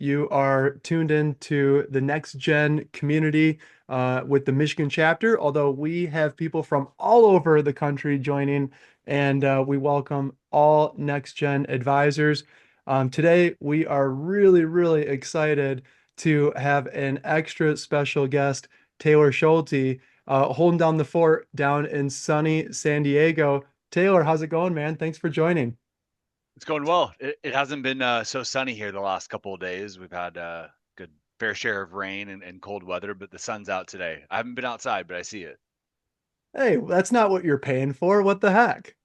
You are tuned in to the Next Gen community with the Michigan chapter, although we have people from all over the country joining, and we welcome all Next Gen advisors. Today, we are really, really excited to have an extra special guest, Taylor Schulte, holding down the fort down in sunny San Diego. Taylor, how's it going, man? Thanks for joining. It's going well. It hasn't been so sunny here the last couple of days. We've had a good fair share of rain and cold weather, but the sun's out today. I haven't been outside, but I see it. Hey, that's not what you're paying for. What the heck?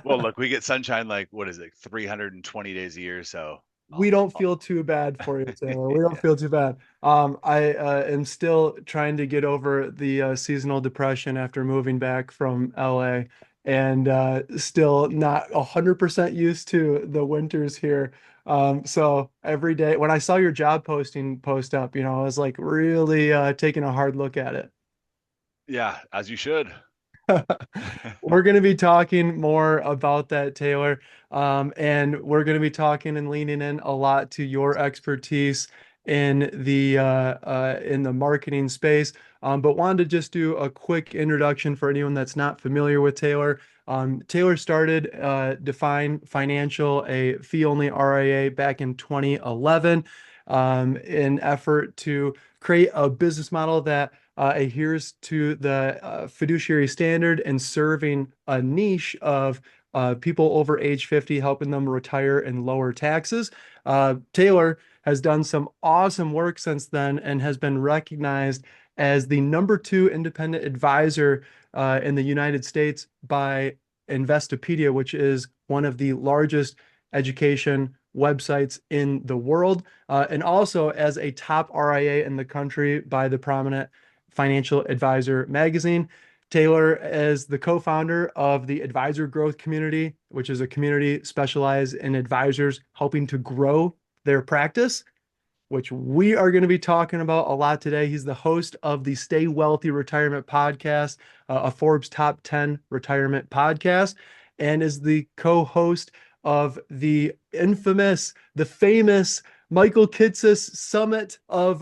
Well, look, we get sunshine like what is it, 320 days a year, so We I'll, don't I'll feel too bad for you, Taylor. We don't feel too bad. I am still trying to get over the seasonal depression after moving back from LA and still not 100% used to the winters here. So every day when I saw your job posting post up, I was like really taking a hard look at it. yeah, as you should. We're going to be talking more about that, Taylor. And we're going to be talking and leaning in a lot to your expertise in the marketing space. But wanted to just do a quick introduction for anyone that's not familiar with Taylor. Taylor started Define Financial, a fee-only RIA, back in 2011, in effort to create a business model that adheres to the fiduciary standard and serving a niche of people over age 50, helping them retire and lower taxes. Taylor has done some awesome work since then and has been recognized as the number two independent advisor in the United States by Investopedia, which is one of the largest education websites in the world, and also as a top RIA in the country by the prominent Financial Advisor magazine. Taylor is the co-founder of the Advisor Growth Community, which is a community specialized in advisors helping to grow their practice, which we are going to be talking about a lot today. He's the host of the Stay Wealthy Retirement Podcast, a Forbes Top 10 retirement podcast, and is the co-host of the infamous, the famous Michael Kitces Summit of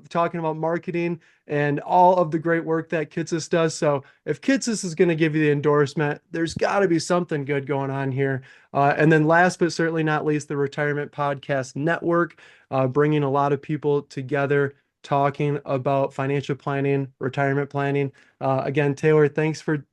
talking about marketing and all of the great work that Kitces does. So if Kitces is going to give you the endorsement, there's got to be something good going on here. And then last but certainly not least, the Retirement Podcast Network, bringing a lot of people together, talking about financial planning, retirement planning. Again, Taylor, thanks for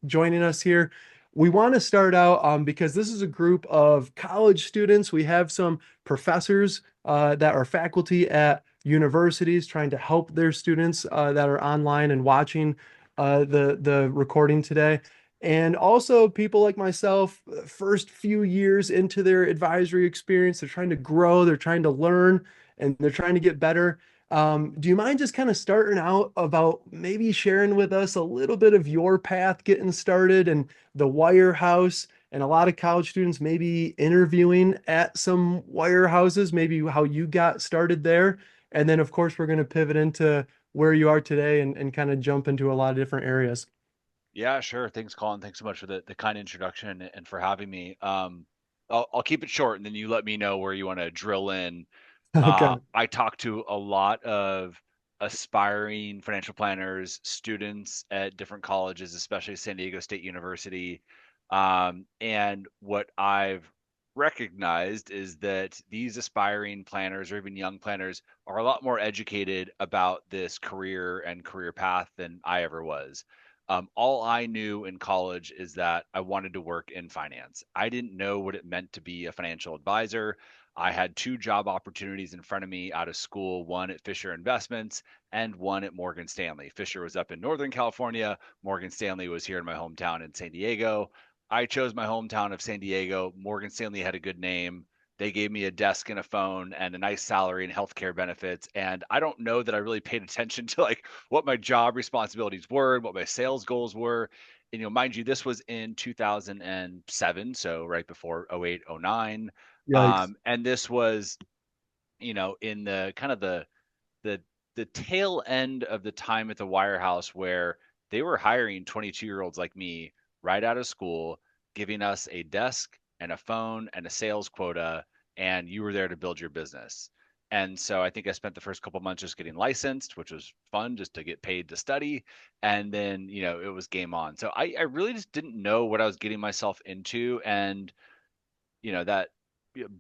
joining us here. We want to start out because this is a group of college students. We have some professors that are faculty at universities trying to help their students that are online and watching the recording today. And also people like myself, first few years into their advisory experience, they're trying to grow, they're trying to learn, and they're trying to get better. Do you mind just kind of starting out about maybe sharing with us a little bit of your path getting started and the wirehouse and a lot of college students maybe interviewing at some wirehouses, maybe how you got started there. And then, of course, we're going to pivot into where you are today and kind of jump into a lot of different areas. Yeah, sure. Thanks, Colin. Thanks so much for the kind introduction and for having me. I'll keep it short and then you let me know where you want to drill in. Okay. I talk to a lot of aspiring financial planners, students at different colleges, especially San Diego State University. And what I've recognized is that these aspiring planners or even young planners are a lot more educated about this career and career path than I ever was. All I knew in college is that I wanted to work in finance. I didn't know what it meant to be a financial advisor. I had two job opportunities in front of me out of school, one at Fisher Investments and one at Morgan Stanley. Fisher was up in Northern California, Morgan Stanley was here in my hometown in San Diego. I chose my hometown of San Diego. Morgan Stanley had a good name. They gave me a desk and a phone and a nice salary and healthcare benefits. And I don't know that I really paid attention to like what my job responsibilities were and what my sales goals were. And, mind you, this was in 2007, so right before 08, 09. Yikes. And this was, in the kind of the the tail end of the time at the wirehouse where they were hiring 22-year-olds like me right out of school, giving us a desk and a phone and a sales quota. and you were there to build your business. And so I think I spent the first couple months just getting licensed, which was fun just to get paid to study. And then, it was game on. So I really just didn't know what I was getting myself into. And that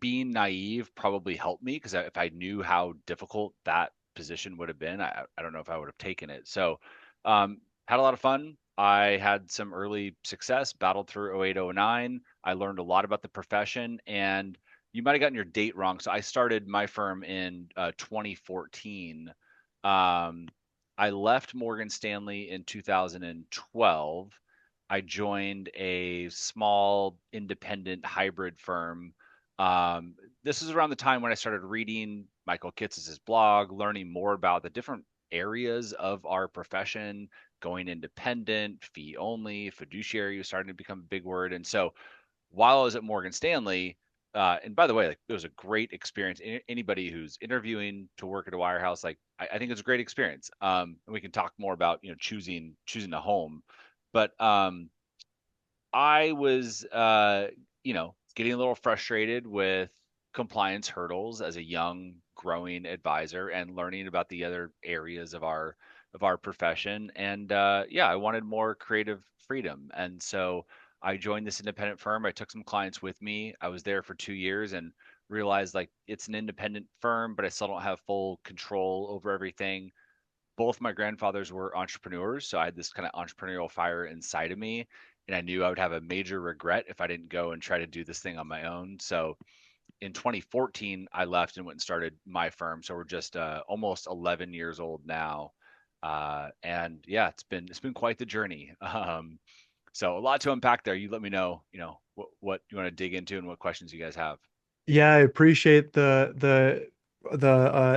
being naive probably helped me because if I knew how difficult that position would have been, I don't know if I would have taken it. So, had a lot of fun. I had some early success, battled through 08, 09. I learned a lot about the profession, and you might have gotten your date wrong. So I started my firm in 2014. Um, I left Morgan Stanley in 2012. I joined a small independent hybrid firm. This is around the time when I started reading Michael Kitces' blog, learning more about the different areas of our profession, going independent, fee only, fiduciary was starting to become a big word. And so while I was at Morgan Stanley, and by the way, like it was a great experience. Anybody who's interviewing to work at a wirehouse, like I think it's a great experience. And we can talk more about choosing a home, but I was, getting a little frustrated with compliance hurdles as a young, growing advisor and learning about the other areas of our profession. And yeah, I wanted more creative freedom. And so I joined this independent firm. I took some clients with me. I was there for 2 years and realized like it's an independent firm, but I still don't have full control over everything. Both my grandfathers were entrepreneurs, so I had this kind of entrepreneurial fire inside of me, and I knew I would have a major regret if I didn't go and try to do this thing on my own. So in 2014, I left and went and started my firm. So we're just almost 11 years old now, and yeah, it's been quite the journey. So a lot to unpack there. You let me know, what you want to dig into and what questions you guys have. Yeah, I appreciate the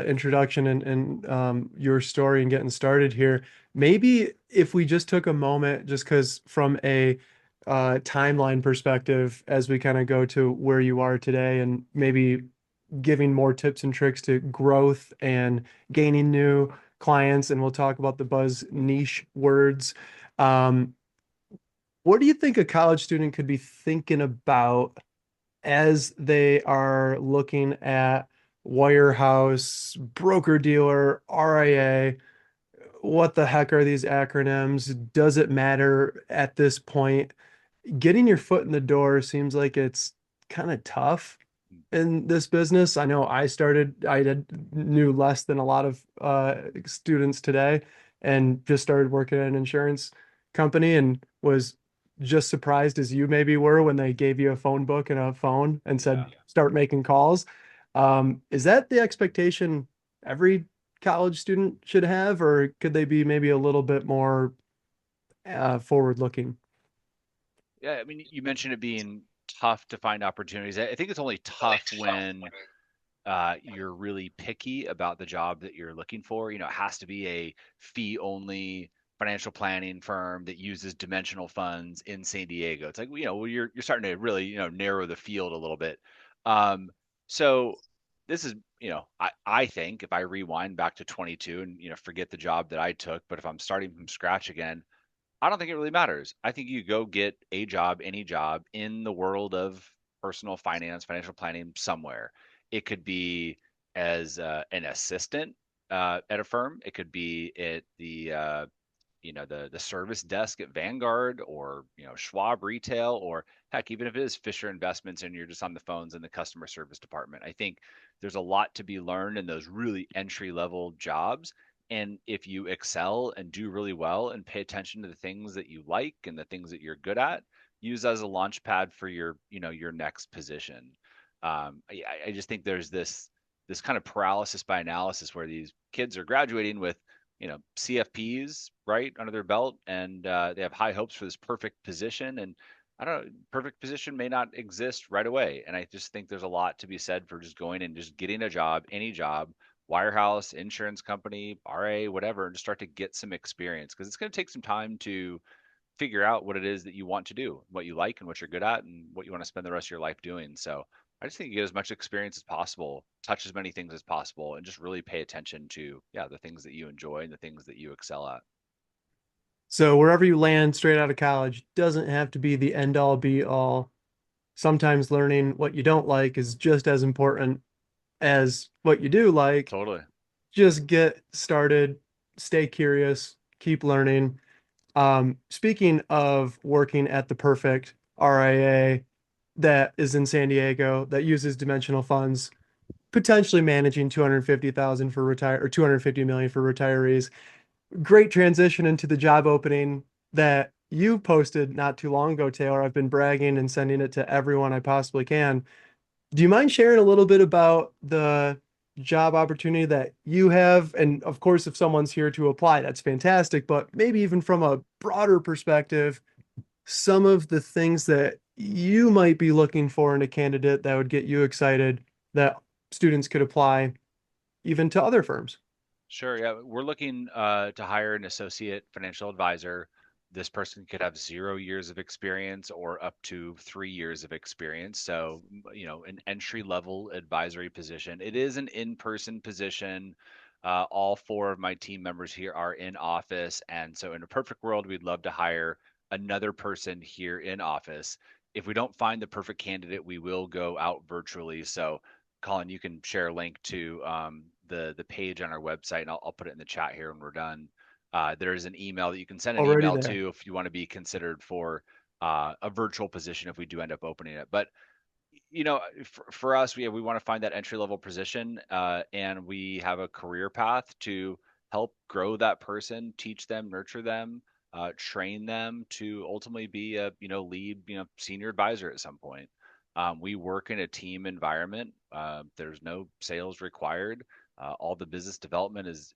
introduction and your story and getting started here. Maybe if we just took a moment, just because from a timeline perspective, as we kind of go to where you are today, and maybe giving more tips and tricks to growth and gaining new clients, and we'll talk about the buzz niche words. Um, what do you think a college student could be thinking about as they are looking at wirehouse, broker dealer, RIA? What the heck are these acronyms? Does it matter at this point? Getting your foot in the door seems like it's kind of tough in this business. I know knew less than a lot of students today and just started working at an insurance company and was just surprised as you maybe were when they gave you a phone book and a phone and said, Yeah. start making calls. Is that the expectation every college student should have, or could they be maybe a little bit more forward looking? Yeah, I mean, you mentioned it being tough to find opportunities. I think it's only tough when you're really picky about the job that you're looking for. It has to be a fee only financial planning firm that uses dimensional funds in San Diego. It's like, well, you're starting to really, narrow the field a little bit. Um, so this is, I think if I rewind back to 22 and, forget the job that I took, but if I'm starting from scratch again, I don't think it really matters. I think you go get a job, any job in the world of personal finance, financial planning somewhere. It could be as an assistant at a firm. It could be at the service desk at Vanguard or Schwab Retail, or heck, even if it is Fisher Investments and you're just on the phones in the customer service department. I think there's a lot to be learned in those really entry level jobs. And if you excel and do really well and pay attention to the things that you like and the things that you're good at, use as a launch pad for your next position. I just think there's this kind of paralysis by analysis where these kids are graduating with CFPs right under their belt, and they have high hopes for this perfect position. And I don't know, perfect position may not exist right away. And I just think there's a lot to be said for just going and just getting a job, any job, wirehouse, insurance company, RA, whatever, and just start to get some experience because it's going to take some time to figure out what it is that you want to do, what you like and what you're good at, and what you want to spend the rest of your life doing. So I just think you get as much experience as possible, touch as many things as possible, and just really pay attention to, yeah, the things that you enjoy and the things that you excel at. So wherever you land straight out of college doesn't have to be the end all be all. sometimes learning what you don't like is just as important as what you do like. Totally. Just get started, stay curious, keep learning. Speaking of working at the perfect RIA that is in San Diego that uses dimensional funds, potentially managing 250,000 for retire or 250 million for retirees. Great transition into the job opening that you posted not too long ago, Taylor. I've been bragging and sending it to everyone I possibly can. Do you mind sharing a little bit about the job opportunity that you have? And of course, if someone's here to apply, that's fantastic. But maybe even from a broader perspective, some of the things that you might be looking for in a candidate that would get you excited that students could apply even to other firms. Sure. Yeah, we're looking to hire an associate financial advisor. This person could have 0 years of experience or up to 3 years of experience. So, an entry level advisory position. It is an in-person position. All four of my team members here are in office. And so, in a perfect world, we'd love to hire another person here in office. If we don't find the perfect candidate, we will go out virtually. So, Colin, you can share a link to the page on our website, and I'll put it in the chat here when we're done. There is an email that you can send an Already email there. to if you want to be considered for a virtual position if we do end up opening it. But for us, we want to find that entry level position, and we have a career path to help grow that person, teach them, nurture them, train them to ultimately be a lead senior advisor at some point. We work in a team environment. There's no sales required. All the business development is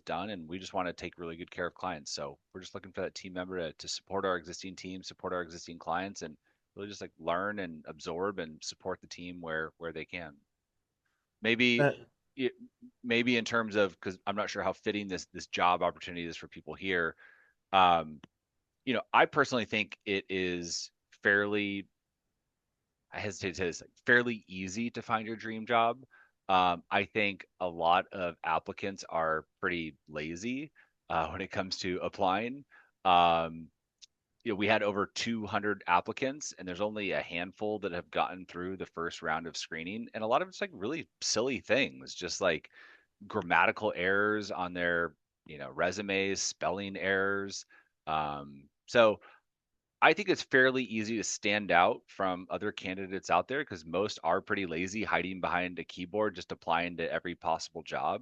done, and we just want to take really good care of clients. So we're just looking for that team member to support our existing team, support our existing clients, and really just like learn and absorb and support the team where they can. Maybe That it, maybe in terms of, because I'm not sure how fitting this job opportunity is for people here. Um, I personally think it is fairly, I hesitate to say this, like fairly easy to find your dream job. I think a lot of applicants are pretty lazy when it comes to applying. Um, we had over 200 applicants, and there's only a handful that have gotten through the first round of screening. And a lot of it's like really silly things, just like grammatical errors on their, resumes, spelling errors. So I think it's fairly easy to stand out from other candidates out there because most are pretty lazy, hiding behind a keyboard, just applying to every possible job.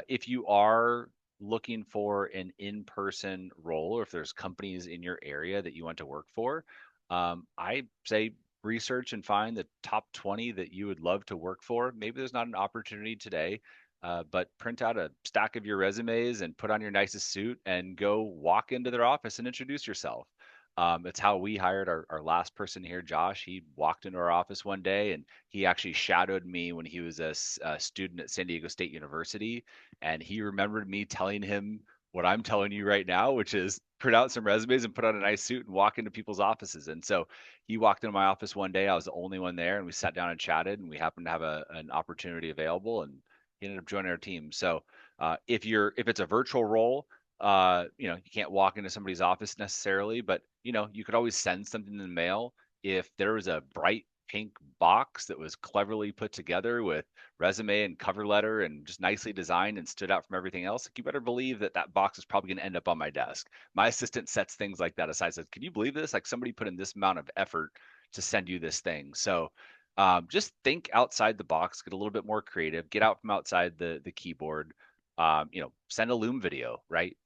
If you are looking for an in-person role, or if there's companies in your area that you want to work for, I say research and find the top 20 that you would love to work for. Maybe there's not an opportunity today, but print out a stack of your resumes and put on your nicest suit and go walk into their office and introduce yourself. It's how we hired our last person here, Josh. He walked into our office one day and he actually shadowed me when he was a student at San Diego State University. And he remembered me telling him what I'm telling you right now, which is print out some resumes and put on a nice suit and walk into people's offices. And so he walked into my office one day. I was the only one there, and we sat down and chatted, and we happened to have an opportunity available, and he ended up joining our team. So if it's a virtual role, you can't walk into somebody's office necessarily, but you could always send something in the mail. If there was a bright pink box that was cleverly put together with resume and cover letter and just nicely designed and stood out from everything else, like, you better believe that that box is probably going to end up on my desk. My assistant sets things like that aside, says, "Can you believe this? Like, somebody put in this amount of effort to send you this thing." So just think outside the box, get a little bit more creative, get out from outside the keyboard. Send a Loom video, right?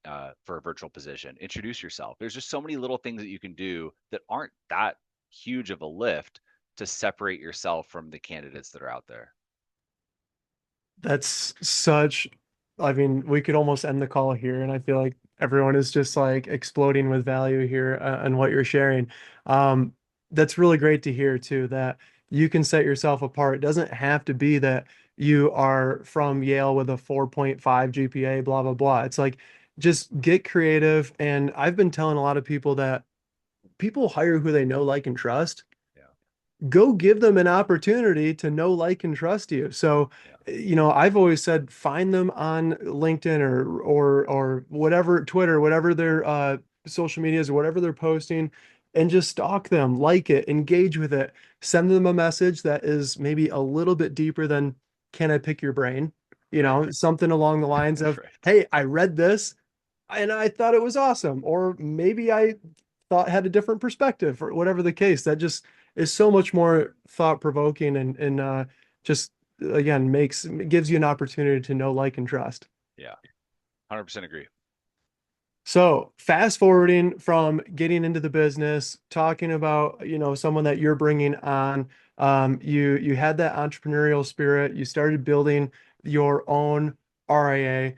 For a virtual position. Introduce yourself. There's just so many little things that you can do that aren't that huge of a lift to separate yourself from the candidates that are out there. That's such, I mean, we could almost end the call here, and I feel like everyone is just like exploding with value here and what you're sharing. Um, that's really great to hear too, that you can set yourself apart. It doesn't have to be that you are from Yale with a 4.5 GPA, blah, blah, blah. It's like just get creative. And I've been telling a lot of people that people hire who they know, like, and trust. Yeah, Go give them an opportunity to know, like, and trust you. So, yeah, I've always said find them on LinkedIn or whatever, Twitter, whatever their social medias or whatever they're posting. and just stalk them, like it, engage with it, send them a message that is maybe a little bit deeper than, can I pick your brain? You Right. know, something along the lines of, Right. hey, I read this and I thought it was awesome. Or maybe I thought had a different perspective or whatever the case. That just is so much more thought provoking and just again gives you an opportunity to know, like, and trust. Yeah. 100% agree. So fast forwarding from getting into the business, talking about, someone that you're bringing on, you had that entrepreneurial spirit. You started building your own RIA.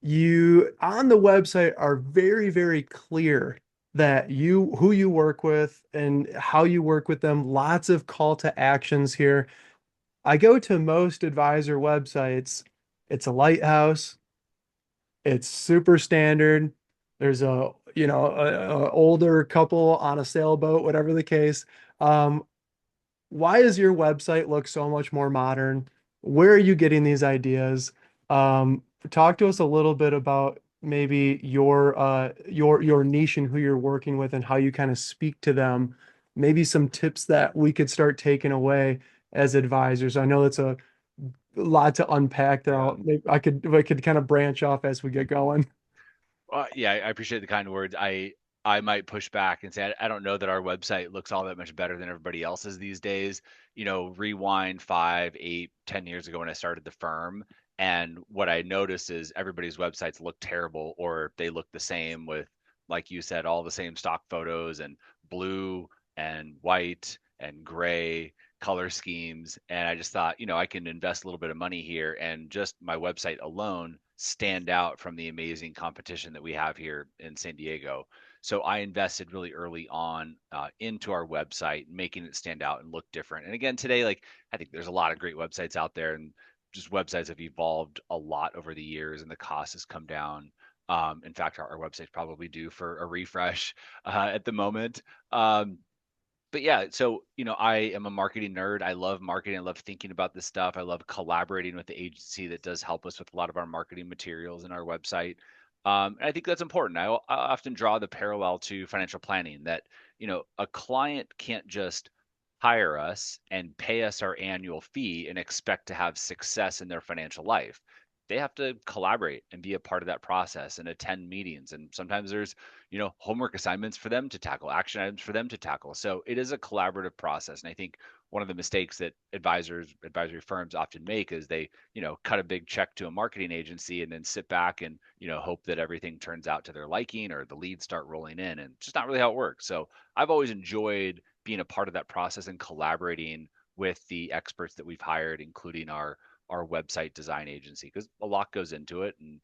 You on the website are very, very clear that who you work with and how you work with them. Lots of call to actions here. I go to most advisor websites. It's a lighthouse. It's super standard. There's a older couple on a sailboat, whatever the case. Um, why does your website look so much more modern? Where are you getting these ideas? Talk to us a little bit about maybe your niche and who you're working with and how you kind of speak to them. Maybe some tips that we could start taking away as advisors. I know it's a lot to unpack there. Yeah. I could kind of branch off as we get going. Yeah, I appreciate the kind words. I might push back and say I don't know that our website looks all that much better than everybody else's these days. Rewind 5, 8, 10 years ago when I started the firm, and what I noticed is everybody's websites look terrible or they look the same with, like you said, all the same stock photos and blue and white and gray color schemes. And I just thought, I can invest a little bit of money here and just my website alone stand out from the amazing competition that we have here in San Diego. So I invested really early on into our website, making it stand out and look different. And again, today, like I think there's a lot of great websites out there, and just websites have evolved a lot over the years, and the cost has come down. In fact, our website's probably due for a refresh at the moment. But yeah, so I am a marketing nerd. I love marketing. I love thinking about this stuff. I love collaborating with the agency that does help us with a lot of our marketing materials and our website. And I think that's important. I often draw the parallel to financial planning that, a client can't just hire us and pay us our annual fee and expect to have success in their financial life. They have to collaborate and be a part of that process and attend meetings. And sometimes there's homework assignments for them to tackle, action items for them to tackle. So it is a collaborative process. And I think one of the mistakes that advisory firms often make is they, cut a big check to a marketing agency and then sit back and, hope that everything turns out to their liking or the leads start rolling in. And it's just not really how it works. So I've always enjoyed being a part of that process and collaborating with the experts that we've hired, including our website design agency, because a lot goes into it. And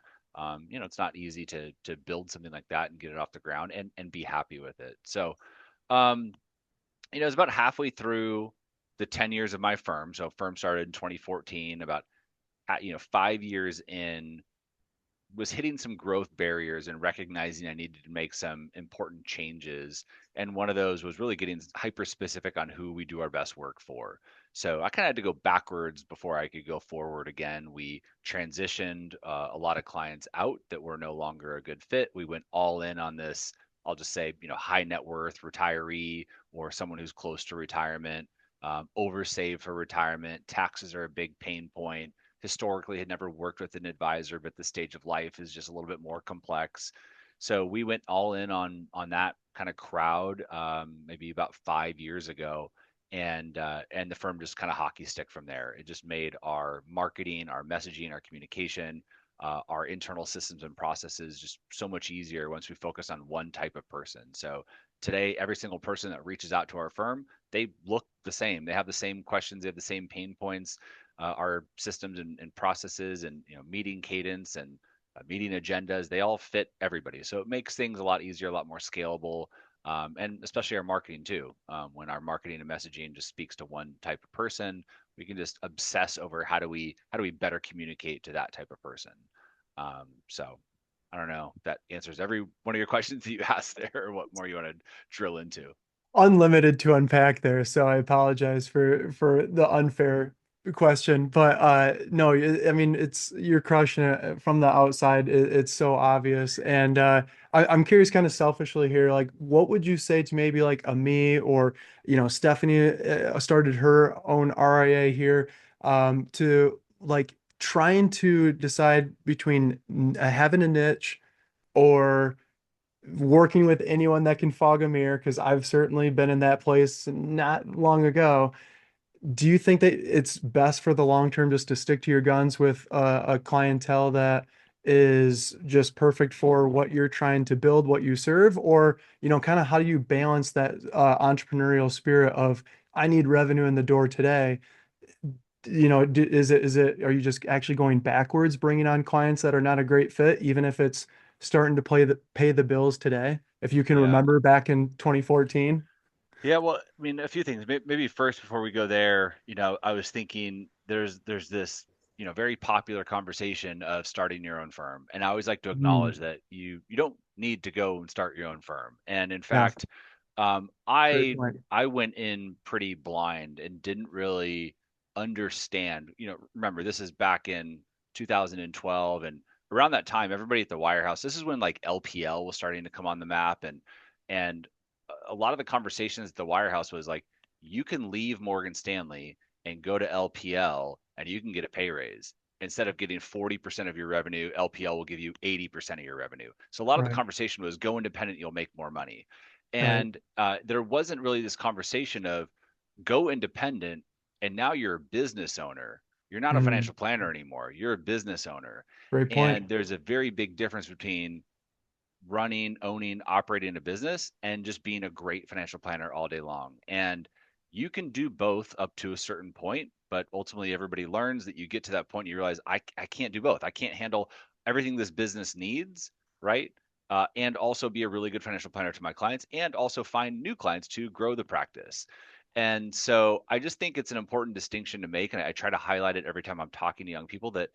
it's not easy to build something like that and get it off the ground and be happy with it. So, um, it's about halfway through the 10 years of my firm. So, firm started in 2014. About 5 years in, was hitting some growth barriers and recognizing I needed to make some important changes. And one of those was really getting hyper specific on who we do our best work for. So I kind of had to go backwards before I could go forward again. We transitioned a lot of clients out that were no longer a good fit. We went all in on this, I'll just say, high net worth retiree or someone who's close to retirement, oversave for retirement. Taxes are a big pain point. Historically had never worked with an advisor, but the stage of life is just a little bit more complex. So we went all in on that kind of crowd, maybe about 5 years ago, and the firm just kind of hockey stick from there. It just made our marketing, our messaging, our communication, our internal systems and processes just so much easier once we focus on one type of person. So today, every single person that reaches out to our firm, they look the same. They have the same questions, they have the same pain points. Our systems and processes and meeting cadence and meeting agendas, they all fit everybody. So it makes things a lot easier, a lot more scalable, and especially our marketing too. When our marketing and messaging just speaks to one type of person, we can just obsess over how do we better communicate to that type of person. So I don't know if that answers every one of your questions that you asked there, or what more you want to drill into. Unlimited to unpack there, so I apologize for the unfair. question, but no, I mean it's you're crushing it from the outside. It's so obvious, and I'm curious, kind of selfishly here, like what would you say to maybe like a me or Stephanie started her own RIA here, to like trying to decide between having a niche or working with anyone that can fog a mirror, because I've certainly been in that place not long ago. Do you think that it's best for the long term just to stick to your guns with a clientele that is just perfect for what you're trying to build, what you serve, or kind of how do you balance that entrepreneurial spirit of I need revenue in the door today? Is it are you just actually going backwards, bringing on clients that are not a great fit, even if it's starting to pay the bills today? If you can Yeah. remember back in 2014. Yeah, well, I mean, a few things. Maybe first, before we go there, I was thinking there's this, very popular conversation of starting your own firm, and I always like to Mm, acknowledge that you don't need to go and start your own firm. And in yes, fact, great I point. I went in pretty blind and didn't really understand. Remember, this is back in 2012, and around that time, everybody at the Wirehouse. This is when like LPL was starting to come on the map, and a lot of the conversations at the Wirehouse was like, you can leave Morgan Stanley and go to LPL and you can get a pay raise. Instead of getting 40% of your revenue, LPL will give you 80% of your revenue. So a lot of the Right, conversation was go independent, you'll make more money. right. And there wasn't really this conversation of go independent and now you're a business owner. You're not a Mm, financial planner anymore. You're a business owner. great point. And there's a very big difference between running, owning, operating a business and just being a great financial planner all day long. And you can do both up to a certain point, but ultimately everybody learns that you get to that point and you realize I can't do both. I can't handle everything this business needs, right? And also be a really good financial planner to my clients and also find new clients to grow the practice. And so I just think it's an important distinction to make. And I try to highlight it every time I'm talking to young people that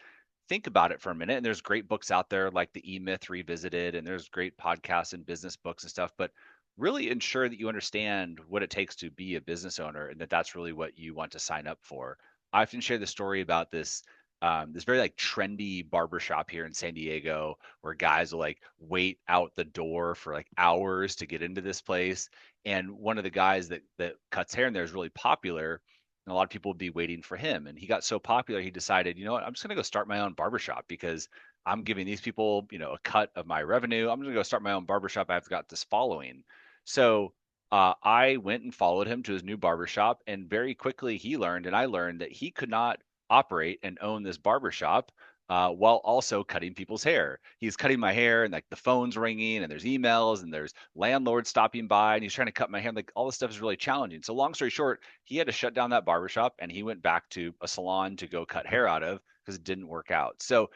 think about it for a minute. And there's great books out there like the E-Myth Revisited, and there's great podcasts and business books and stuff. But really ensure that you understand what it takes to be a business owner and that that's really what you want to sign up for. I often share the story about this very like trendy barbershop here in San Diego where guys will like wait out the door for like hours to get into this place. And one of the guys that cuts hair in there is really popular, and a lot of people would be waiting for him. And he got so popular, he decided, you know what, I'm just going to go start my own barbershop because I'm giving these people, a cut of my revenue. I'm going to go start my own barbershop. I've got this following. So I went and followed him to his new barbershop. And very quickly, he learned, and I learned that he could not operate and own this barbershop while also cutting people's hair. He's cutting my hair, and like the phone's ringing, and there's emails, and there's landlords stopping by, and he's trying to cut my hair. Like all this stuff is really challenging. So long story short, he had to shut down that barbershop and he went back to a salon to go cut hair out of because it didn't work out. So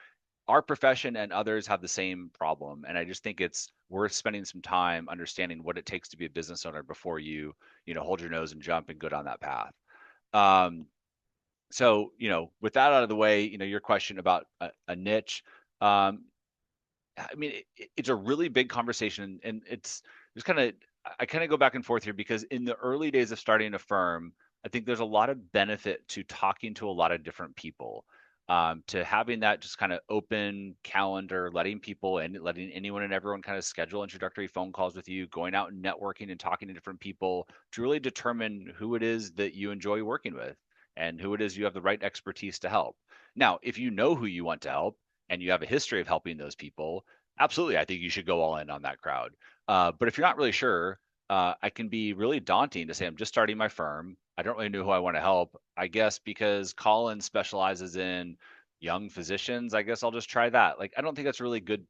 our profession and others have the same problem. And I just think it's worth spending some time understanding what it takes to be a business owner before you hold your nose and jump and go down that path. Um, so, with that out of the way, your question about a niche. Um, I mean, it's a really big conversation, and it's kind of I kind of go back and forth here because in the early days of starting a firm, I think there's a lot of benefit to talking to a lot of different people, to having that just kind of open calendar, letting people and letting anyone and everyone kind of schedule introductory phone calls with you, going out and networking and talking to different people to really determine who it is that you enjoy working with and who it is you have the right expertise to help. Now, if you know who you want to help and you have a history of helping those people, absolutely, I think you should go all in on that crowd. But if you're not really sure, I can be really daunting to say I'm just starting my firm. I don't really know who I want to help. I guess because Colin specializes in young physicians, I guess I'll just try that. Like I don't think that's a really good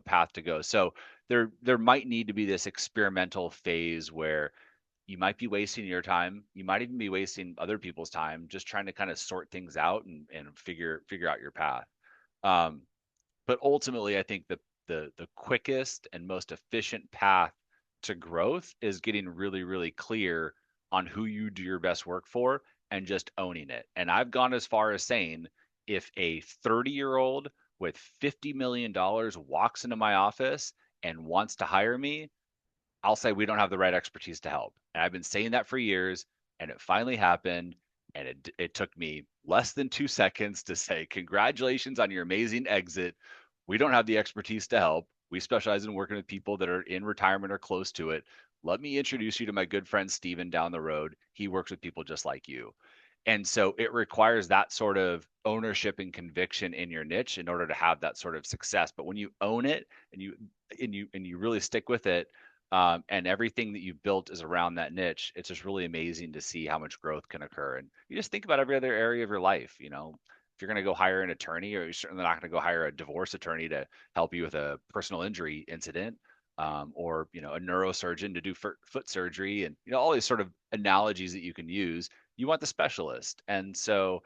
path to go. So there might need to be this experimental phase where you might be wasting your time. You might even be wasting other people's time just trying to kind of sort things out and figure out your path. Um, but ultimately, I think the quickest and most efficient path to growth is getting really, really clear on who you do your best work for and just owning it. And I've gone as far as saying if a 30-year-old with $50 million walks into my office and wants to hire me, I'll say we don't have the right expertise to help. And I've been saying that for years, and it finally happened. And it took me less than 2 seconds to say, congratulations on your amazing exit. We don't have the expertise to help. We specialize in working with people that are in retirement or close to it. Let me introduce you to my good friend Steven down the road. He works with people just like you. And so it requires that sort of ownership and conviction in your niche in order to have that sort of success. But when you own it and you really stick with it, and everything that you've built is around that niche, it's just really amazing to see how much growth can occur. And you just think about every other area of your life. If you're going to go hire an attorney, or you're certainly not going to go hire a divorce attorney to help you with a personal injury incident, or a neurosurgeon to do foot surgery, and all these sort of analogies that you can use. You want the specialist. And so,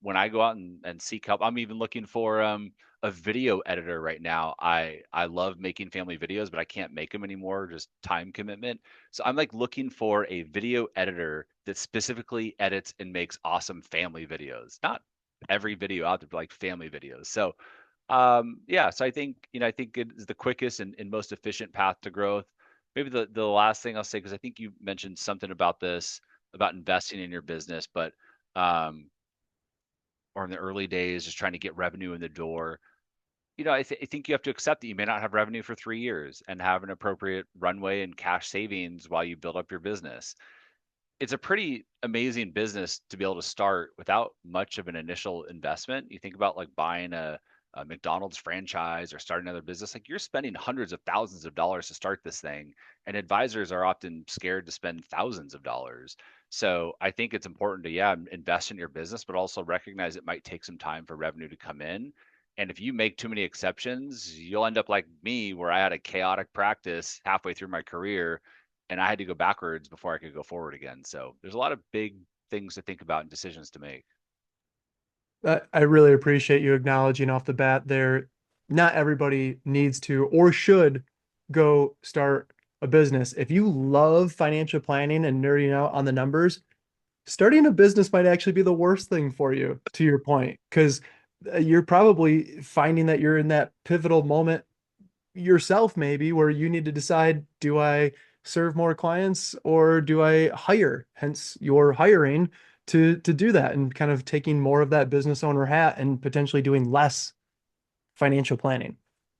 when I go out and seek help, I'm even looking for a video editor right now. I love making family videos, but I can't make them anymore, just time commitment. So I'm like looking for a video editor that specifically edits and makes awesome family videos. Not every video out there, but like family videos. So yeah, so I think it is the quickest and most efficient path to growth. Maybe the last thing I'll say, because I think you mentioned something about this, about investing in your business, but um, or in the early days, just trying to get revenue in the door. I think you have to accept that you may not have revenue for 3 years and have an appropriate runway and cash savings while you build up your business. It's a pretty amazing business to be able to start without much of an initial investment. You think about like buying a McDonald's franchise or starting another business, like you're spending hundreds of thousands of dollars to start this thing. And advisors are often scared to spend thousands of dollars. So I think it's important to, yeah, invest in your business, but also recognize it might take some time for revenue to come in. And if you make too many exceptions, you'll end up like me, where I had a chaotic practice halfway through my career and I had to go backwards before I could go forward again. So there's a lot of big things to think about and decisions to make. I really appreciate you acknowledging off the bat there. Not everybody needs to or should go start a business. If you love financial planning and nerding out on the numbers, starting a business might actually be the worst thing for you, to your point, because you're probably finding that you're in that pivotal moment yourself, maybe, where you need to decide, do I serve more clients or do I hire? Hence your hiring to do that and kind of taking more of that business owner hat and potentially doing less financial planning.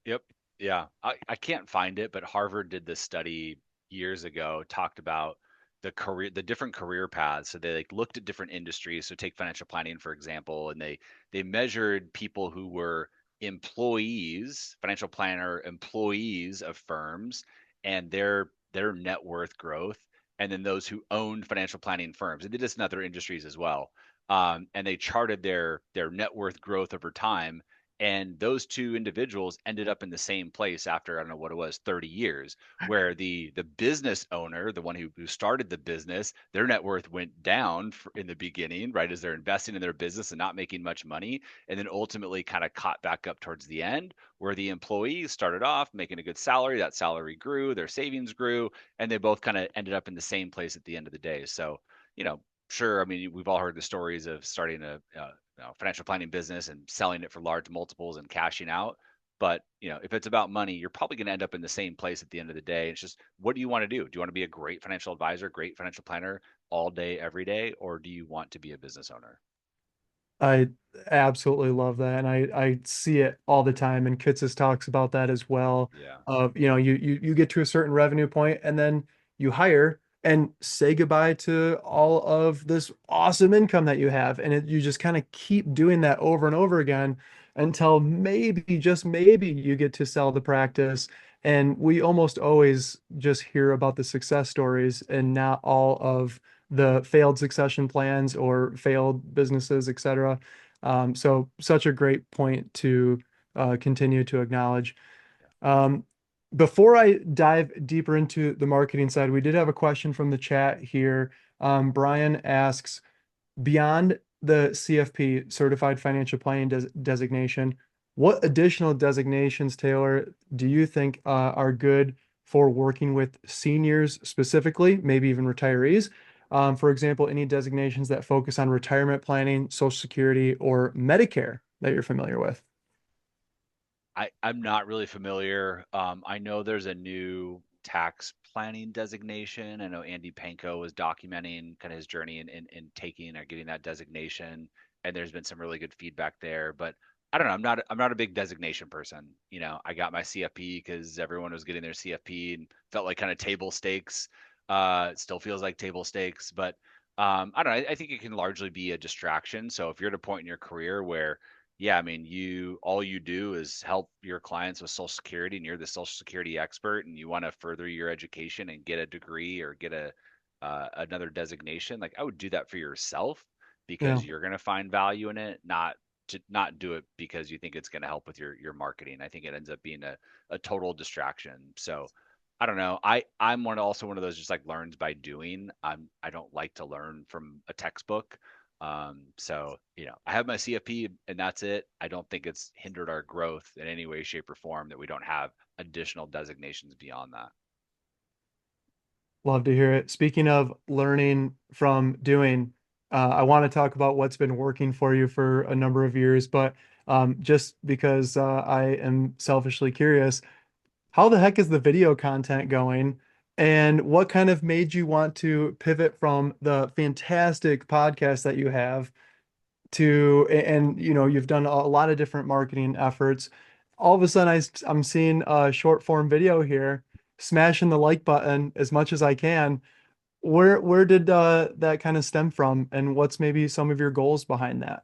Yep. Yeah. I can't find it, but Harvard did this study years ago, talked about the different career paths. So they like looked at different industries. So take financial planning, for example, and they measured people who were employees, financial planner employees of firms, and their net worth growth, and then those who owned financial planning firms. They did this in other industries as well. And they charted their net worth growth over time, and those two individuals ended up in the same place after, I don't know what it was, 30 years, where the business owner, the one who started the business, their net worth went down in the beginning, right, as they're investing in their business and not making much money, and then ultimately kind of caught back up towards the end, where the employees started off making a good salary, that salary grew, their savings grew, and they both kind of ended up in the same place at the end of the day. So, sure, I mean, we've all heard the stories of starting a financial planning business and selling it for large multiples and cashing out. But if it's about money, you're probably going to end up in the same place at the end of the day. It's just, what do you want to do? Do you want to be a great financial advisor, great financial planner all day, every day, or do you want to be a business owner? I absolutely love that, and I see it all the time. And Kitsis talks about that as well. Yeah. Of you get to a certain revenue point, and then you hire and say goodbye to all of this awesome income that you have, and you just kind of keep doing that over and over again until maybe, just maybe, you get to sell the practice. And we almost always just hear about the success stories and not all of the failed succession plans or failed businesses, etc. So such a great point to continue to acknowledge. Yeah. Um, Before I dive deeper into the marketing side, we did have a question from the chat here. Brian asks, beyond the CFP, Certified Financial Planning designation, what additional designations, Taylor, do you think are good for working with seniors specifically, maybe even retirees? For example, any designations that focus on retirement planning, Social Security, or Medicare that you're familiar with? I'm not really familiar. I know there's a new tax planning designation. I know Andy Panko was documenting kind of his journey in taking or getting that designation, and there's been some really good feedback there. But I don't know. I'm not a big designation person. I got my CFP because everyone was getting their CFP and felt like kind of table stakes. It still feels like table stakes, but I don't know. I think it can largely be a distraction. So if you're at a point in your career where yeah, I mean, all you do is help your clients with Social Security, and you're the Social Security expert, and you want to further your education and get a degree or get a another designation. Like I would do that for yourself Yeah. because you're going to find value in it, not do it because you think it's going to help with your marketing. I think it ends up being a total distraction. So I don't know. I'm also one of those just like learns by doing. I don't like to learn from a textbook. So I have my CFP and that's it. I don't think it's hindered our growth in any way, shape, or form that we don't have additional designations beyond that. Love to hear it. Speaking of learning from doing, I want to talk about what's been working for you for a number of years, but just because I am selfishly curious, how the heck is the video content going? And what kind of made you want to pivot from the fantastic podcast that you have to, and you've done a lot of different marketing efforts. All of a sudden, I'm seeing a short form video here, smashing the like button as much as I can. Where did that kind of stem from, and what's maybe some of your goals behind that?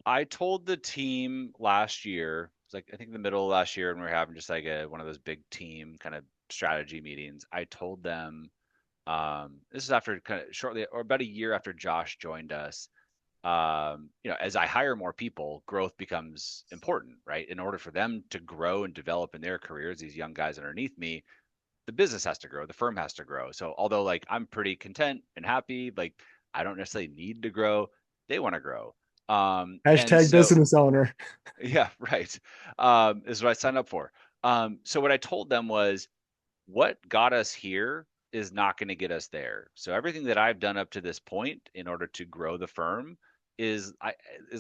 I told the team last year, it's like I think the middle of last year when we were having just like one of those big team kind of strategy meetings. I told them this is after kind of shortly or about a year after Josh joined us. As I hire more people, growth becomes important, right? In order for them to grow and develop in their careers, these young guys underneath me, the business has to grow, the firm has to grow. So although like I'm pretty content and happy, like I don't necessarily need to grow, they want to grow. And Hashtag so business owner. yeah, right. Is what I signed up for. So what I told them was what got us here is not going to get us there. So everything that I've done up to this point in order to grow the firm is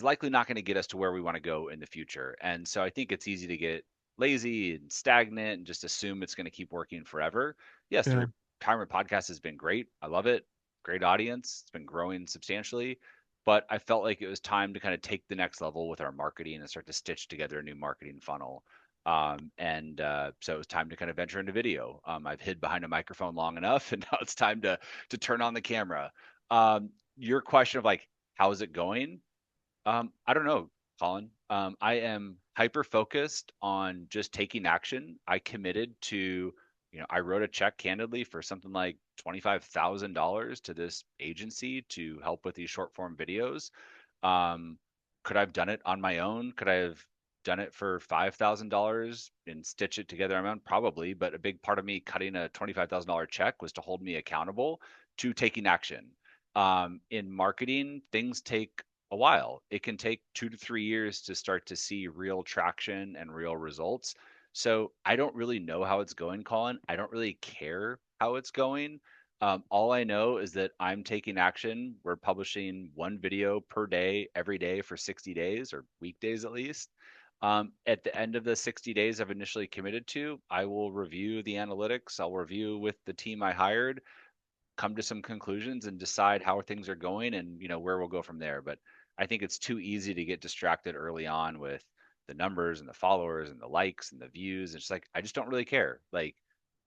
likely not going to get us to where we want to go in the future. And so I think it's easy to get lazy and stagnant and just assume it's going to keep working forever. Yes, the Yeah. retirement podcast has been great. I love it. Great audience. It's been growing substantially. But I felt like it was time to kind of take the next level with our marketing and start to stitch together a new marketing funnel. So it was time to kind of venture into video. I've hid behind a microphone long enough, and now it's time to turn on the camera. Your question of like, how is it going? I don't know, Colin. I am hyper focused on just taking action. I committed to, I wrote a check candidly for something like $25,000 to this agency to help with these short form videos. Um, could I have done it on my own? Could I have done it for $5,000 and stitch it together on my own? Probably, but a big part of me cutting a $25,000 check was to hold me accountable to taking action. In marketing, things take a while. It can take 2 to 3 years to start to see real traction and real results. So I don't really know how it's going, Colin. I don't really care how it's going. All I know is that I'm taking action. We're publishing one video per day, every day for 60 days or weekdays at least. At the end of the 60 days I've initially committed to, I will review the analytics. I'll review with the team I hired, come to some conclusions and decide how things are going and where we'll go from there. But I think it's too easy to get distracted early on with the numbers and the followers and the likes and the views. It's like I just don't really care. Like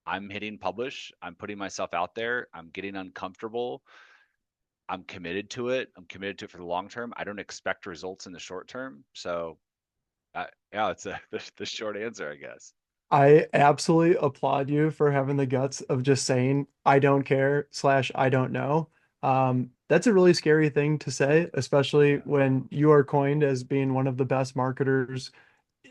I'm hitting publish, I'm putting myself out there, I'm getting uncomfortable. I'm committed to it. I'm committed to it for the long term. I don't expect results in the short term. So, yeah, it's the short answer, I guess. I absolutely applaud you for having the guts of just saying, I don't care slash I don't know. That's a really scary thing to say, especially Yeah. when you are coined as being one of the best marketers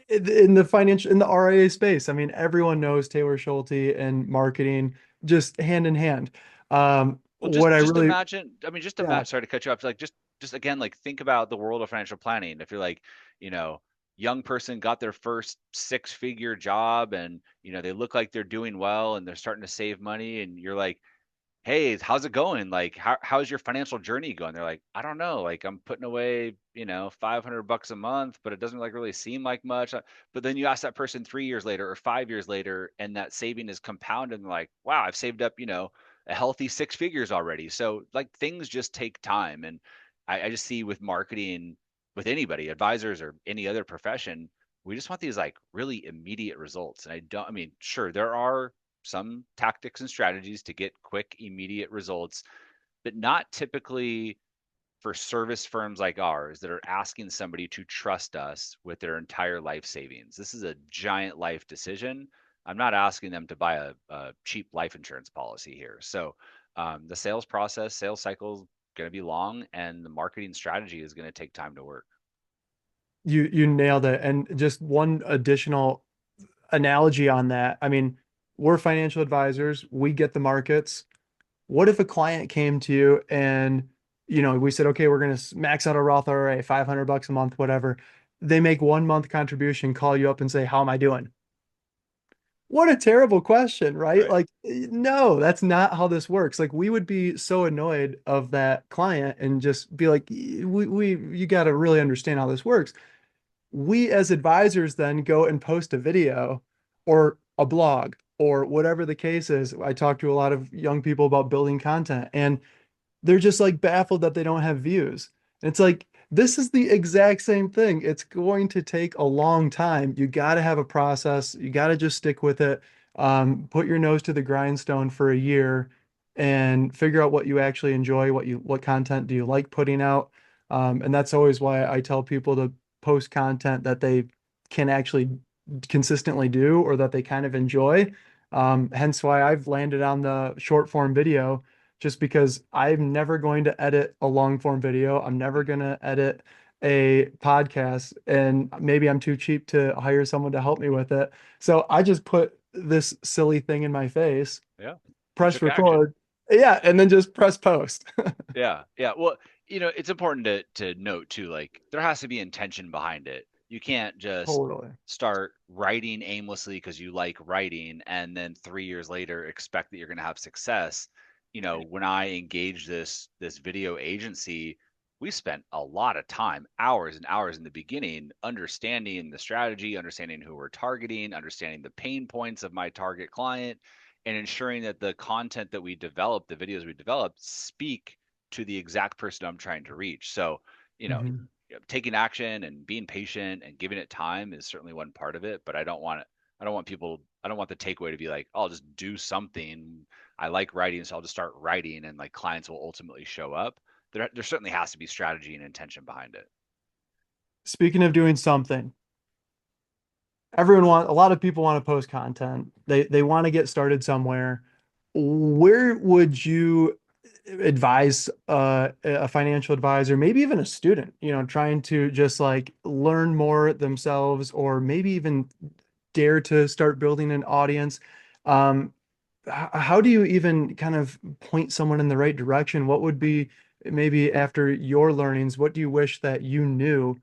in the financial, in the RIA space. I mean, everyone knows Taylor Schulte and marketing just hand in hand. Well, What I just really, imagine. I mean, just yeah, imagine. Sorry to cut you off. Like, just again, like think about the world of financial planning. If you're like, you know, young person got their first six-figure job, and they look like they're doing well, and they're starting to save money, and you're like, hey, how's it going? Like, how's your financial journey going? They're like, I don't know. Like, I'm putting away, $500 a month, but it doesn't like really seem like much. But then you ask that person 3 years later or 5 years later, and that saving is compounded. And like, wow, I've saved up, a healthy six figures already. So like things just take time. And I just see with marketing, with anybody, advisors or any other profession, we just want these like really immediate results. And I mean, sure, there are some tactics and strategies to get quick, immediate results, but not typically for service firms like ours that are asking somebody to trust us with their entire life savings. This is a giant life decision. I'm not asking them to buy a cheap life insurance policy here. So the sales process, sales cycle is going to be long, and the marketing strategy is going to take time to work. You nailed it. And just one additional analogy on that. I mean, we're financial advisors, we get the markets. What if a client came to you and, we said, okay, we're going to max out a Roth IRA, 500 bucks a month, whatever. They make 1 month contribution, call you up and say, how am I doing? What a terrible question, right? Right. Like, no, that's not how this works. Like, we would be so annoyed of that client and just be like, you got to really understand how this works. We as advisors then go and post a video or a blog or whatever the case is. I talk to a lot of young people about building content, and they're just like baffled that they don't have views. And it's like, this is the exact same thing. It's going to take a long time. You got to have a process. You got to just stick with it. Put your nose to the grindstone for a year and figure out what you actually enjoy, what content do you like putting out. And that's always why I tell people to post content that they can actually consistently do or that they kind of enjoy. Hence why I've landed on the short form video just because I'm never going to edit a long form video. I'm never going to edit a podcast, and maybe I'm too cheap to hire someone to help me with it. So I just put this silly thing in my face, Yeah. You press took action. record, yeah, and then just press post. Yeah, yeah. Well, it's important to note too, like there has to be intention behind it. You can't just Totally. start writing aimlessly because you like writing and then 3 years later expect that you're going to have success. When I engaged this video agency, we spent a lot of time, hours and hours in the beginning, understanding the strategy, understanding who we're targeting, understanding the pain points of my target client, and ensuring that the content that we develop, the videos we develop, speak to the exact person I'm trying to reach. So, you know, Mhm. taking action and being patient and giving it time is certainly one part of it. But I don't want it. I don't want people. I don't want the takeaway to be like, oh, I'll just do something. I like writing, so I'll just start writing, and like clients will ultimately show up. There certainly has to be strategy and intention behind it. Speaking of doing something, a lot of people want to post content. They want to get started somewhere. Where would you advise a financial advisor, maybe even a student, trying to just like learn more themselves, or maybe even dare to start building an audience? Um, how do you even kind of point someone in the right direction? What would be maybe after your learnings, what do you wish that you knew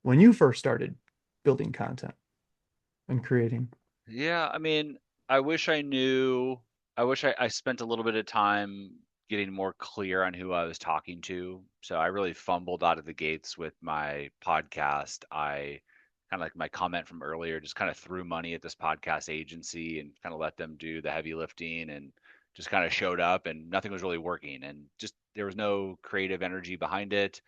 when you first started building content and creating? Yeah, I mean, I wish I knew. I wish I spent a little bit of time getting more clear on who I was talking to. So I really fumbled out of the gates with my podcast. I kind of like my comment from earlier, just kind of threw money at this podcast agency and kind of let them do the heavy lifting and just kind of showed up and nothing was really working and just there was no creative energy behind it.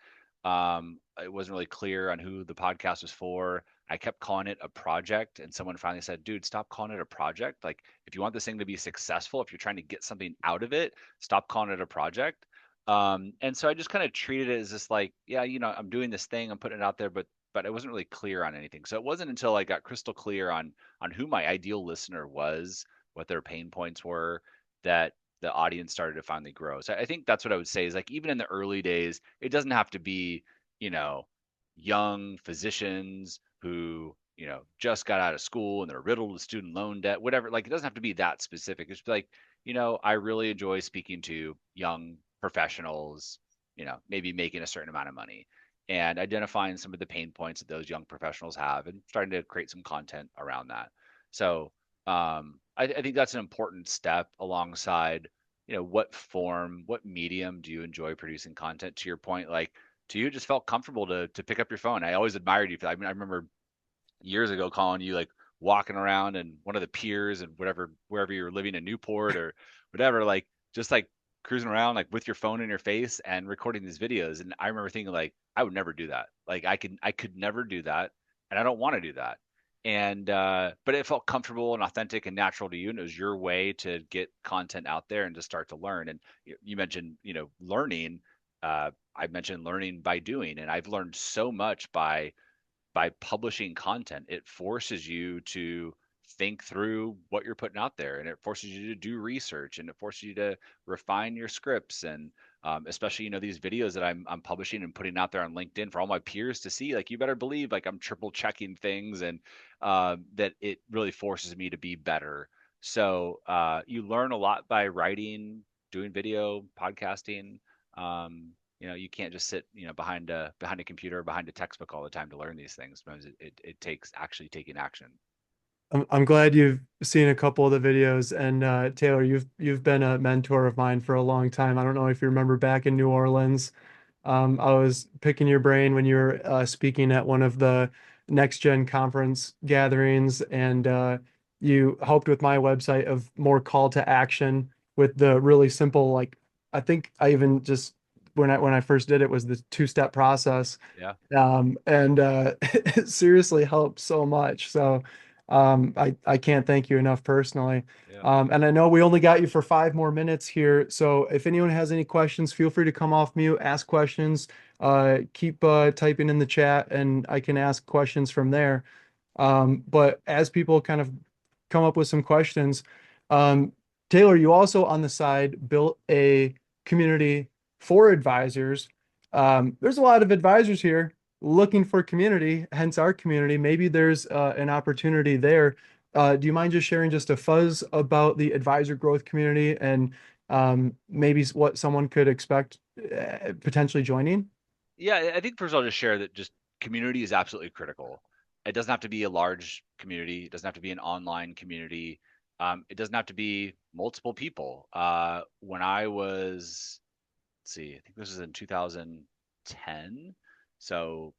It wasn't really clear on who the podcast was for. I kept calling it a project, and someone finally said, "Dude, stop calling it a project. Like, if you want this thing to be successful, if you're trying to get something out of it, stop calling it a project." And so I just kind of treated it as just like, yeah, I'm doing this thing, I'm putting it out there, but I wasn't really clear on anything. So it wasn't until I got crystal clear on who my ideal listener was, what their pain points were, that the audience started to finally grow. So I think that's what I would say is like even in the early days, it doesn't have to be, you know, young physicians who just got out of school and they're riddled with student loan debt, whatever. Like it doesn't have to be that specific. It's like I really enjoy speaking to young professionals, maybe making a certain amount of money and identifying some of the pain points that those young professionals have and starting to create some content around that. So I think that's an important step alongside what form, what medium do you enjoy producing content? To your point, like, to you, it just felt comfortable to pick up your phone. I always admired you for that. I mean, I remember years ago calling you, like, walking around and one of the piers and whatever, wherever you're living in Newport or whatever, like, just like cruising around like with your phone in your face and recording these videos. And I remember thinking, like, I would never do that. Like, I could never do that, and I don't want to do that. And but it felt comfortable and authentic and natural to you, and it was your way to get content out there and to start to learn. And you mentioned, learning. I mentioned learning by doing, and I've learned so much by publishing content. It forces you to think through what you're putting out there, and it forces you to do research, and it forces you to refine your scripts. And especially, these videos that I'm publishing and putting out there on LinkedIn for all my peers to see, like, you better believe, like, I'm triple checking things, and that it really forces me to be better. So you learn a lot by writing, doing video, podcasting. You can't just sit, behind a computer, behind a textbook all the time to learn these things. Sometimes it takes actually taking action. I'm glad you've seen a couple of the videos. And Taylor, you've been a mentor of mine for a long time. I don't know if you remember back in New Orleans. I was picking your brain when you were speaking at one of the next gen conference gatherings, and you helped with my website of more call to action with the really simple, like, I think I even just when I first did it was the two-step process. Yeah, And it seriously helped so much. So I can't thank you enough personally. yeah. And I know we only got you for 5 more minutes here. So if anyone has any questions, feel free to come off mute, ask questions, keep typing in the chat, and I can ask questions from there. But as people kind of come up with some questions, um, Taylor, you also on the side built a community for advisors. There's a lot of advisors here looking for community, hence our community. Maybe there's an opportunity there. Do you mind just sharing just a fuzz about the advisor growth community and maybe what someone could expect potentially joining? Yeah, I think first I'll just share that just community is absolutely critical. It doesn't have to be a large community. It doesn't have to be an online community. It doesn't have to be multiple people. When I was, let's see, I think this was in 2010. So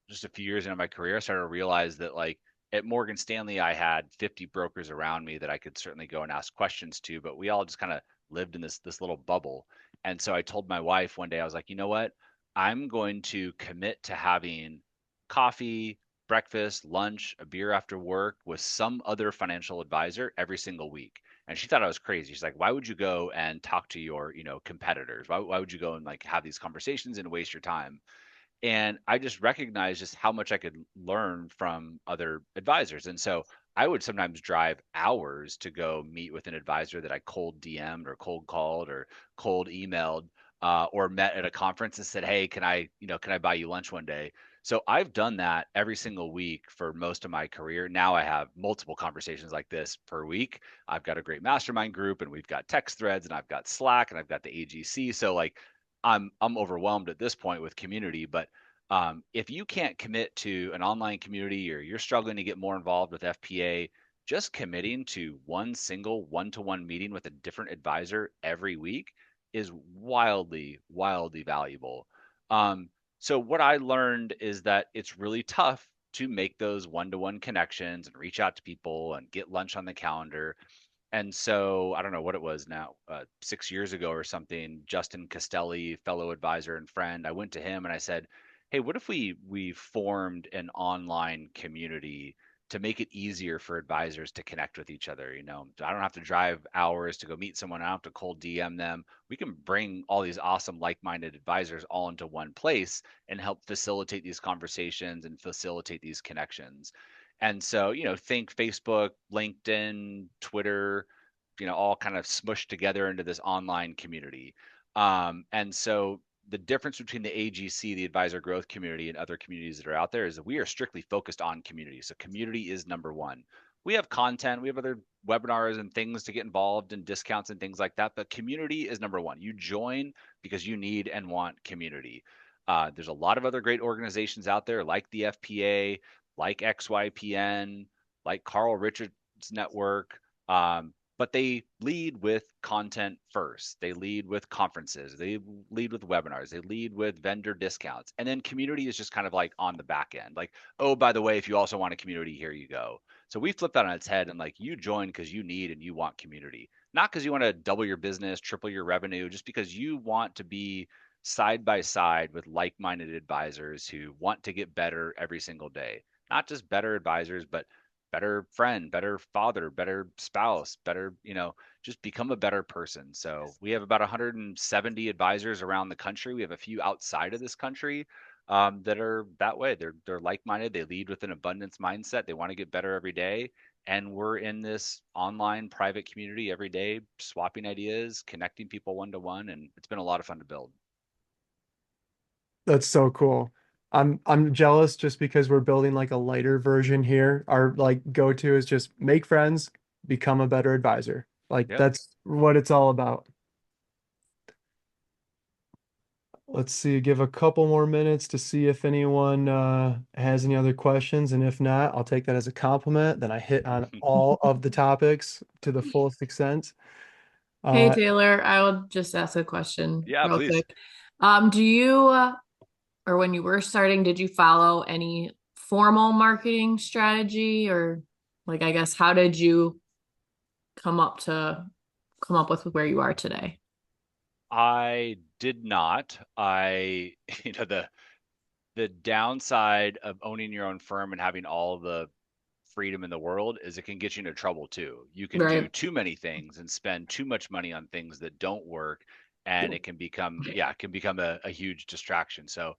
just a few years into my career, I started to realize that, like, at Morgan Stanley, I had 50 brokers around me that I could certainly go and ask questions to, but we all just kind of lived in this little bubble. And so I told my wife one day, I was like, you know what? I'm going to commit to having coffee, breakfast, lunch, a beer after work with some other financial advisor every single week. And she thought I was crazy. She's like, why would you go and talk to your, competitors? Why would you go and, like, have these conversations and waste your time? And I just recognized just how much I could learn from other advisors. And so I would sometimes drive hours to go meet with an advisor that I cold DM'd or cold called or cold emailed, or met at a conference and said, "Hey, can I buy you lunch one day?" So I've done that every single week for most of my career. Now I have multiple conversations like this per week. I've got a great mastermind group, and we've got text threads, and I've got Slack, and I've got the AGC. So, like, I'm overwhelmed at this point with community. But if you can't commit to an online community, or you're struggling to get more involved with FPA, just committing to one single one-to-one meeting with a different advisor every week is wildly, wildly valuable. Um, so what I learned is that it's really tough to make those one-to-one connections and reach out to people and get lunch on the calendar. And so I don't know what it was now, 6 years ago or something. Justin Castelli, fellow advisor and friend, I went to him and I said, "Hey, what if we formed an online community to make it easier for advisors to connect with each other? I don't have to drive hours to go meet someone. I don't have to cold DM them. We can bring all these awesome like-minded advisors all into one place and help facilitate these conversations and facilitate these connections." And so, think Facebook, LinkedIn, Twitter, all kind of smushed together into this online community. And so the difference between the AGC, the advisor growth community, and other communities that are out there is that we are strictly focused on community. So community is number one. We have content, we have other webinars and things to get involved and discounts and things like that, but community is number one. You join because you need and want community. There's a lot of other great organizations out there, like the FPA, like XYPN, like Carl Richards Network. but they lead with content first. They lead with conferences. They lead with webinars. They lead with vendor discounts. And then community is just kind of like on the back end. Like, oh, by the way, if you also want a community, here you go. So we flip that on its head and like you join because you need and you want community, not because you want to double your business, triple your revenue, just because you want to be side by side with like-minded advisors who want to get better every single day. Not just better advisors, but better friend, better father, better spouse, better, just become a better person. So we have about 170 advisors around the country. We have a few outside of this country that are that way. They're like-minded. They lead with an abundance mindset. They want to get better every day. And we're in this online private community every day, swapping ideas, connecting people one to one, and it's been a lot of fun to build. That's so cool. I'm jealous just because we're building like a lighter version here. Our like go-to is just make friends, become a better advisor. Like Yep. that's what it's all about. Let's see, give a couple more minutes to see if anyone has any other questions. And if not, I'll take that as a compliment. Then I hit on all of the topics to the fullest extent. Hey Uh, Taylor, I will just ask a question Yeah, real please. quick. Do you, or when you were starting, did you follow any formal marketing strategy or like, I guess, how did you come up to come up with where you are today? I did not. I, the downside of owning your own firm and having all the freedom in the world is it can get you into trouble too. You can do Right. too many things and spend too much money on things that don't work, and it can become, yeah, it can become a huge distraction. So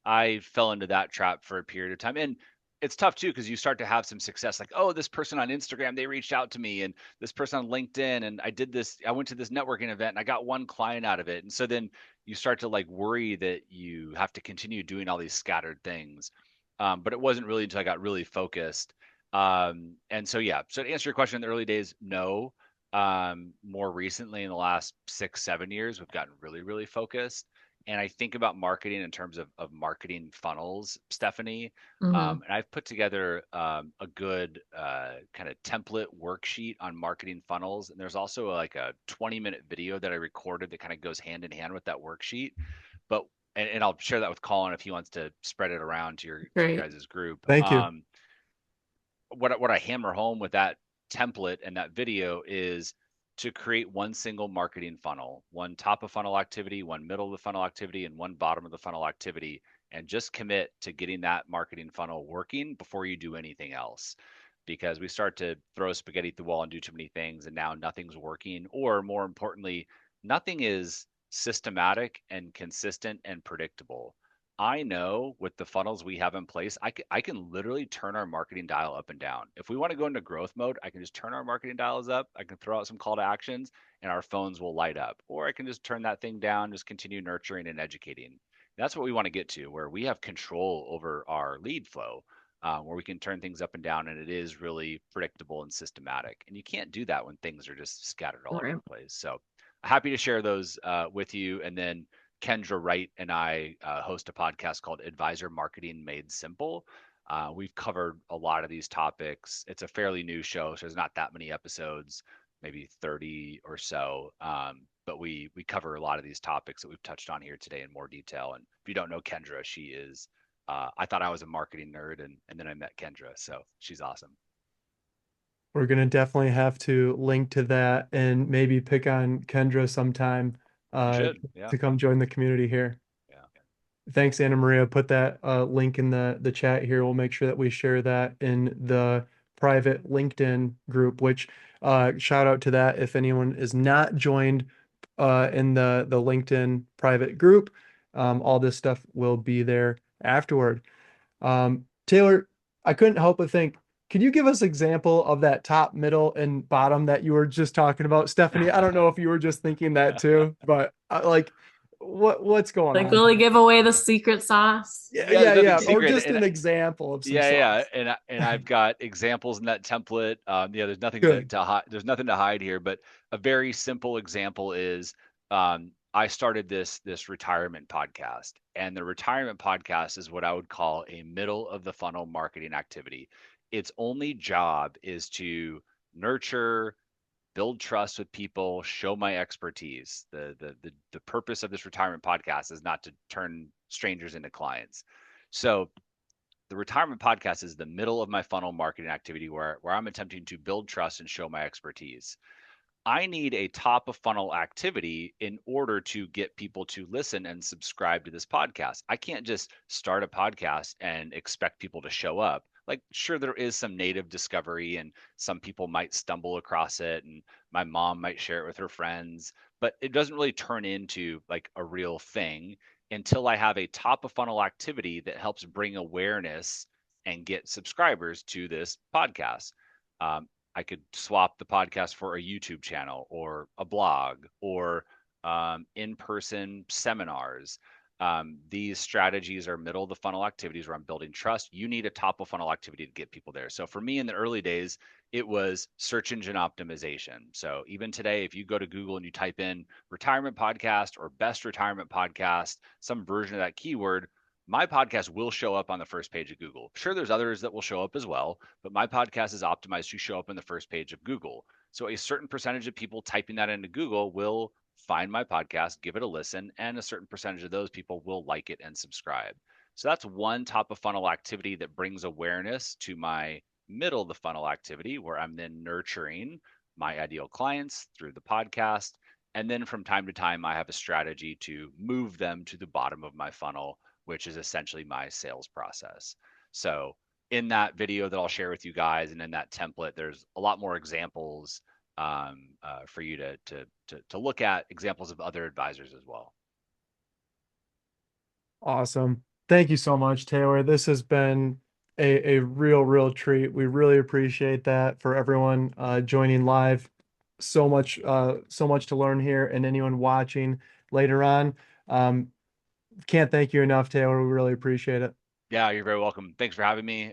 I fell into that trap for a period of time. And it's tough too because you start to have some success, like, oh, this person on Instagram, they reached out to me, and this person on LinkedIn, and I went to this networking event and I got one client out of it. And so then you start to like worry that you have to continue doing all these scattered things. But it wasn't really until I got really focused. And so, yeah, so to answer your question, in the early days, no. More recently, in the last 6, 7 years, we've gotten really, really focused. And I think about marketing in terms of marketing funnels, Stephanie. Hmm. And I've put together a good kind of template worksheet on marketing funnels. And there's also like a 20-minute video that I recorded that kind of goes hand in hand with that worksheet. But and I'll share that with Colin if he wants to spread it around to your Great. guys' group. thank you. What I hammer home with that template and that video is to create one single marketing funnel, one top of funnel activity, one middle of the funnel activity, and one bottom of the funnel activity, and just commit to getting that marketing funnel working before you do anything else. Because we start to throw spaghetti at the wall and do too many things, and now nothing's working, or more importantly, nothing is systematic and consistent and predictable. I know with the funnels we have in place, I can literally turn our marketing dial up and down. If we want to go into growth mode, I can just turn our marketing dials up. I can throw out some call to actions and our phones will light up. Or I can just turn that thing down, just continue nurturing and educating. That's what we want to get to, where we have control over our lead flow, where we can turn things up and down and it is really predictable and systematic. And you can't do that when things are just scattered all over Right. the place. So happy to share those with you. And then Kendra Wright and I host a podcast called Advisor Marketing Made Simple. We've covered a lot of these topics. It's a fairly new show, so there's not that many episodes, maybe 30 or so. But we cover a lot of these topics that we've touched on here today in more detail. And if you don't know Kendra, she is. I thought I was a marketing nerd, and then I met Kendra, so she's awesome. We're gonna definitely have to link to that and maybe pick on Kendra sometime You uh, should, yeah, to come join the community here. yeah, Thanks, Anna Maria. Put that link in the chat here. We'll make sure that we share that in the private LinkedIn group, which shout out to that if anyone is not joined in the LinkedIn private group. All this stuff will be there afterward. Taylor, I couldn't help but think, could you give us example of that top, middle, and bottom that you were just talking about? Stephanie, I don't know if you were just thinking that too, but like what's going Like, on? will he give away the secret sauce? Yeah, yeah. yeah, There's nothing yeah. Or secret, just and an example of some yeah, yeah, sauce. and I've got examples in that template. Yeah, there's nothing Good. to hide. There's nothing to hide here, but a very simple example is I started this retirement podcast, and the retirement podcast is what I would call a middle of the funnel marketing activity. Its only job is to nurture, build trust with people, show my expertise. The purpose of this retirement podcast is not to turn strangers into clients. So the retirement podcast is the middle of my funnel marketing activity where I'm attempting to build trust and show my expertise. I need a top of funnel activity in order to get people to listen and subscribe to this podcast. I can't just start a podcast and expect people to show up. Like, sure, there is some native discovery, and some people might stumble across it, and my mom might share it with her friends, but it doesn't really turn into like a real thing until I have a top of funnel activity that helps bring awareness and get subscribers to this podcast. Um, I could swap the podcast for a YouTube channel or a blog or in-person seminars. These strategies are middle of the funnel activities where I'm building trust. You need a top of funnel activity to get people there. So for me in the early days, it was search engine optimization. So even today, if you go to Google and you type in retirement podcast or best retirement podcast, some version of that keyword, my podcast will show up on the first page of Google. Sure, there's others that will show up as well, but my podcast is optimized to show up on the first page of Google. So a certain percentage of people typing that into Google will find my podcast, give it a listen, and a certain percentage of those people will like it and subscribe. So that's one top of funnel activity that brings awareness to my middle of the funnel activity where I'm then nurturing my ideal clients through the podcast. And then from time to time, I have a strategy to move them to the bottom of my funnel, which is essentially my sales process. So in that video that I'll share with you guys, and in that template, there's a lot more examples for you to look at, examples of other advisors as well. Awesome. Thank you so much, Taylor. This has been a real treat. We really appreciate that for everyone joining live. So much to learn here, and anyone watching later on. Can't thank you enough, Taylor. We really appreciate it. Yeah, you're very welcome. Thanks for having me.